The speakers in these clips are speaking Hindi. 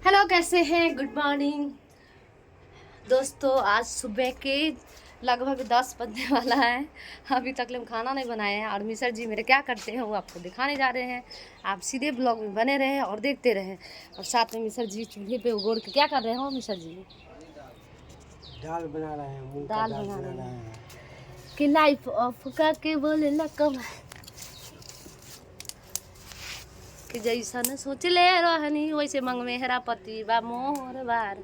हेलो, कैसे हैं? गुड मॉर्निंग दोस्तों। आज सुबह के लगभग 10 बजने वाला है। अभी तक हम खाना नहीं बनाए हैं और मिसर जी मेरे क्या करते हैं वो आपको दिखाने जा रहे हैं। आप सीधे ब्लॉग में बने रहें और देखते रहें। और साथ में मिसर जी चूल्हे पे उगोड़ के क्या कर रहे हो मिसर जी? दाल बना रहे हैं, मूंग का दाल दाल बना बना रहे रहे हैं हैं। कि लाइफ ऑफ के बोले लकम कि जैसा न सोच ले रहनी वैसे मंग में हेरापति बा मोर बार।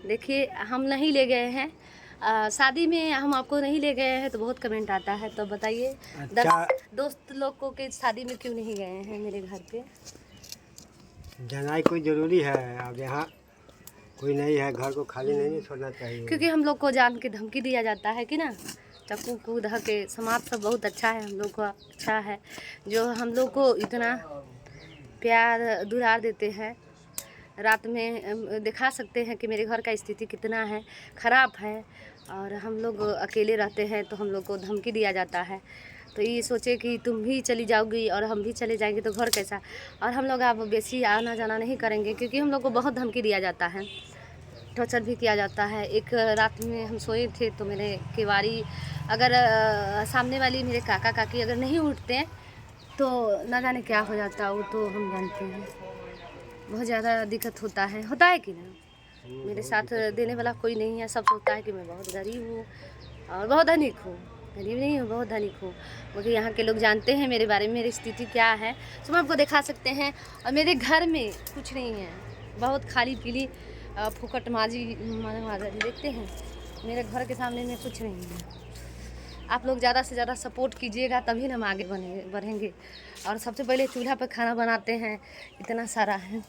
देखिए, हम नहीं ले गए हैं शादी में, हम आपको नहीं ले गए हैं तो बहुत कमेंट आता है। तो बताइए, अच्छा, दोस्त लोग को के शादी में क्यों नहीं गए हैं मेरे घर पे? जनाई कोई ज़रूरी है। अब यहाँ कोई नहीं है, घर को खाली नहीं छोड़ना चाहिए। क्योंकि हम लोग को जान के धमकी दिया जाता है कि ना, चक्कू कूद के समाज सब बहुत अच्छा है, हम लोग का अच्छा है जो हम लोग को इतना प्यार दुलार देते हैं। रात में दिखा सकते हैं कि मेरे घर का स्थिति कितना है, ख़राब है, और हम लोग अकेले रहते हैं तो हम लोग को धमकी दिया जाता है। तो ये सोचे कि तुम भी चली जाओगी और हम भी चले जाएंगे तो घर कैसा। और हम लोग अब बेसी आना जाना नहीं करेंगे क्योंकि हम लोग को बहुत धमकी दिया जाता है, टॉर्चर भी किया जाता है। एक रात में हम सोए थे तो मेरे केवाड़ी अगर सामने वाली मेरे काका काकी अगर नहीं उठते तो ना जाने क्या हो जाता, वो तो हम जानते हैं। बहुत ज़्यादा दिक्कत होता है कि ना। मेरे साथ देने वाला कोई नहीं है, सब सोचता है कि मैं बहुत गरीब हूँ और बहुत धनिक हूँ। गरीब नहीं हूँ, बहुत धनिक हूँ। क्योंकि यहाँ के लोग जानते हैं मेरे बारे में, मेरी स्थिति क्या है, तो हम आपको दिखा सकते हैं। और मेरे घर में कुछ नहीं है, बहुत खाली पीली फुकट माजी देखते हैं। मेरे घर के सामने में कुछ नहीं है। आप लोग ज़्यादा से ज़्यादा सपोर्ट कीजिएगा तभी ना हम आगे बढ़ेंगे। और सबसे पहले चूल्हा पर खाना बनाते हैं, इतना सारा है।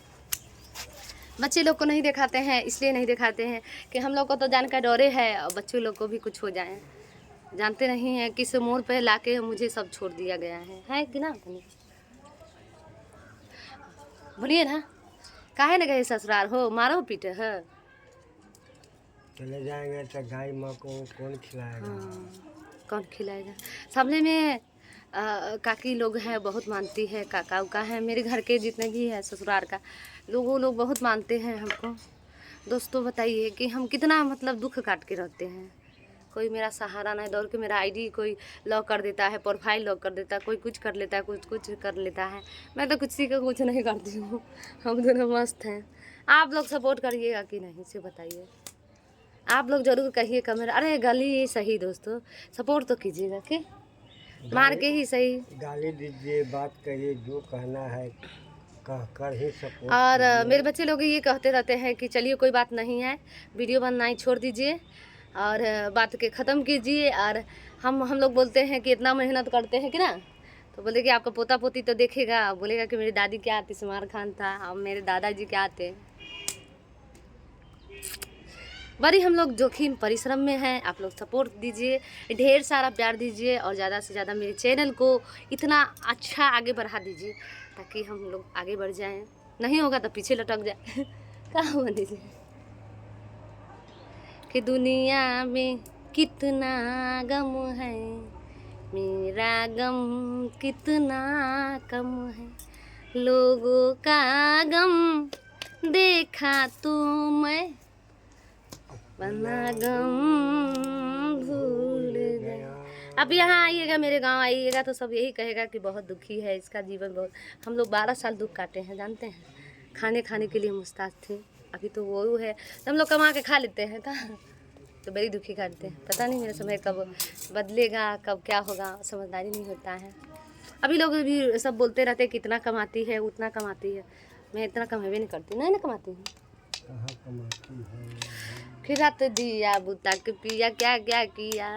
बच्चे लोग को नहीं दिखाते हैं, इसलिए नहीं दिखाते हैं कि हम लोग को तो जान का डरे है और बच्चों लोग को भी कुछ हो जाए। जानते नहीं हैं किस मोड़ पे लाके मुझे सब छोड़ दिया गया है कि ना। बोलिए ना, काहे न गए ससुराल हो, मारो पीटे है। चले जाएंगे तो गाय माँ को कौन खिलाएगा? हाँ, कौन खिलाएगा? सामने में काकी लोग हैं, बहुत मानती है, काका उका है, मेरे घर के जितने भी है ससुराल का लोग बहुत मानते हैं हमको। दोस्तों बताइए कि हम कितना मतलब दुख काट के रहते हैं। कोई मेरा सहारा नहीं, दौड़ के मेरा आईडी कोई लॉक कर देता है, प्रोफाइल लॉक कर देता है, कोई कुछ कर लेता है, कुछ कर लेता है। मैं तो किसी का कुछ नहीं करती हूँ, हम दोनों मस्त हैं। आप लोग सपोर्ट करिएगा कि नहीं से बताइए। आप लोग जरूर कहिए कमेंट, अरे गली सही दोस्तों, सपोर्ट तो कीजिएगा कि मार के ही सही। गाली दीजिए, बात करिए, जो कहना है कह कर ही सपोर्ट और मेरे कीजिए। बच्चे लोग ये कहते रहते हैं कि चलिए कोई बात नहीं है, वीडियो बनना ही छोड़ दीजिए और बात के ख़त्म कीजिए। और हम लोग बोलते हैं कि इतना मेहनत करते हैं कि ना, तो बोले कि आपका पोता पोती तो देखेगा, बोलेगा कि मेरी दादी क्या आती, सलमान खान था, और मेरे दादाजी क्या आते। बड़ी हम लोग जोखिम परिश्रम में हैं। आप लोग सपोर्ट दीजिए, ढेर सारा प्यार दीजिए और ज़्यादा से ज़्यादा मेरे चैनल को इतना अच्छा आगे बढ़ा दीजिए ताकि हम लोग आगे बढ़ जाएं। नहीं होगा तो पीछे लटक जाए। कहाँ बनीजिए कि दुनिया में कितना गम है, मेरा गम कितना कम है। लोगों का गम देखा तो मैं बना गम भूल गया। अब यहाँ आइएगा, मेरे गांव आइएगा तो सब यही कहेगा कि बहुत दुखी है, इसका जीवन बहुत। हम लोग 12 साल दुख काटे हैं, जानते हैं। खाने के लिए मुस्ताद थे, अभी तो वो है तो हम लोग कमा के खा लेते हैं कहाँ, तो बड़ी दुखी काटते हैं। पता नहीं मेरा समय कब बदलेगा, कब क्या होगा, समझदारी नहीं होता है। अभी लोग भी सब बोलते रहते हैं कि इतना कमाती है उतना कमाती है। मैं इतना कमाबे नहीं करती, नहीं ना कमाती हूँ। कहाँ कमाती है? फिर रात दिया बुता के पिया, क्या क्या किया।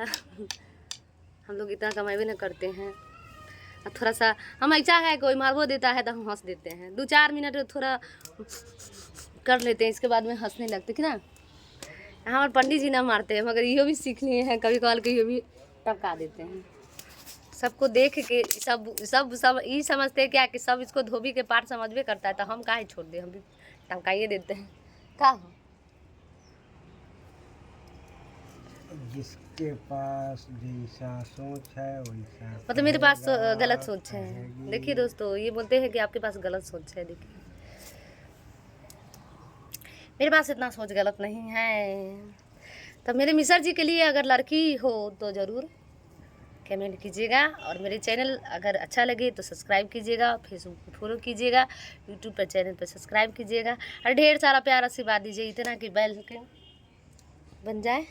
हम लोग इतना कमाई न करते हैं। और थोड़ा सा हम ऐसा है, कोई मारबो देता है तो हम हंस देते हैं, 2-4 मिनट थोड़ा कर लेते हैं, इसके बाद में हंसने लगते कि ना। हमारे पंडित जी ना मारते हैं, मगर यो भी सीख लिए हैं, कभी कभार के यो भी टपका देते हैं। सबको देख के सब ये समझते हैं क्या कि सब इसको धोबी के पाठ समझबे करता है, तो हम काहे छोड़ दे, हम भी टपकाइए देते हैं। का हो जिसके पास जैसा सोच है वैसा मतलब मेरे पास कहेगा, गलत सोच है। देखिए कहेगी। दोस्तों, ये बोलते हैं कि आपके पास गलत सोच है। देखिए मेरे पास इतना सोच गलत नहीं है। तो मेरे मिसर जी के लिए अगर लड़की हो तो ज़रूर कमेंट कीजिएगा, और मेरे चैनल अगर अच्छा लगे तो सब्सक्राइब कीजिएगा, फेसबुक पर फॉलो कीजिएगा, यूट्यूब पर चैनल पर सब्सक्राइब कीजिएगा, और ढेर सारा प्यार आशीर्वाद दीजिए, इतना कि बैल के बन जाए।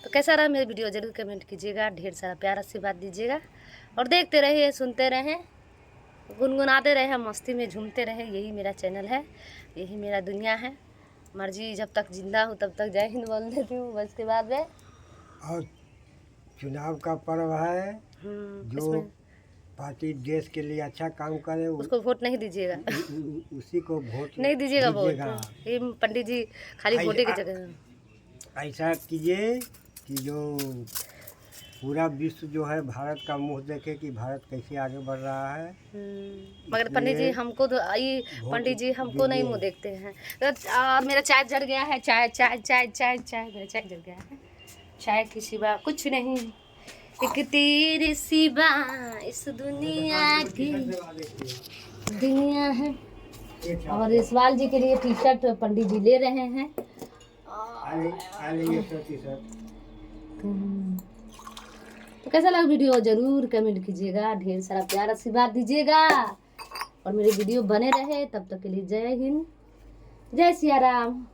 तो कैसा रहा मेरी वीडियो ज़रूर कमेंट कीजिएगा, ढेर सारा प्यार आशीर्वाद दीजिएगा, और देखते रहिए, सुनते रहें, गुनगुनाते रहें, मस्ती में झूमते रहें। यही मेरा चैनल है, यही मेरा दुनिया है। मर्जी जब तक जिंदा हूँ तब तक जय हिंद बोल देती हूँ, बस के बाद में। और चुनाव का पर्व है, जो इसमें पार्टी देश के लिए अच्छा काम करे उसको वोट नहीं दीजिएगा। उसी को वोट नहीं दीजिएगा वोट। ये पंडित जी खाली वोटे की जगह ऐसा कीजिए कि जो पूरा विश्व जो है भारत का मुंह देखे कि भारत कैसे आगे बढ़ रहा है। मगर पंडित जी हमको तो ये पंडित जी हमको नहीं मुंह देखते हैं। तो मेरा चाय जल गया है, चाय चाय चाय चाय चाय मेरा चाय जल गया है। चाय के सिवा कुछ नहीं, एक तेरे सिवा इस दुनिया की दुनिया है। और इस्वाल जी के लिए टी शर्ट पंडित जी ले रहे हैं। तो कैसा लगा वीडियो ज़रूर कमेंट कीजिएगा, ढेर सारा प्यार आशीर्वाद दीजिएगा, और मेरे वीडियो बने रहे। तब तक के लिए जय हिंद, जय सिया राम।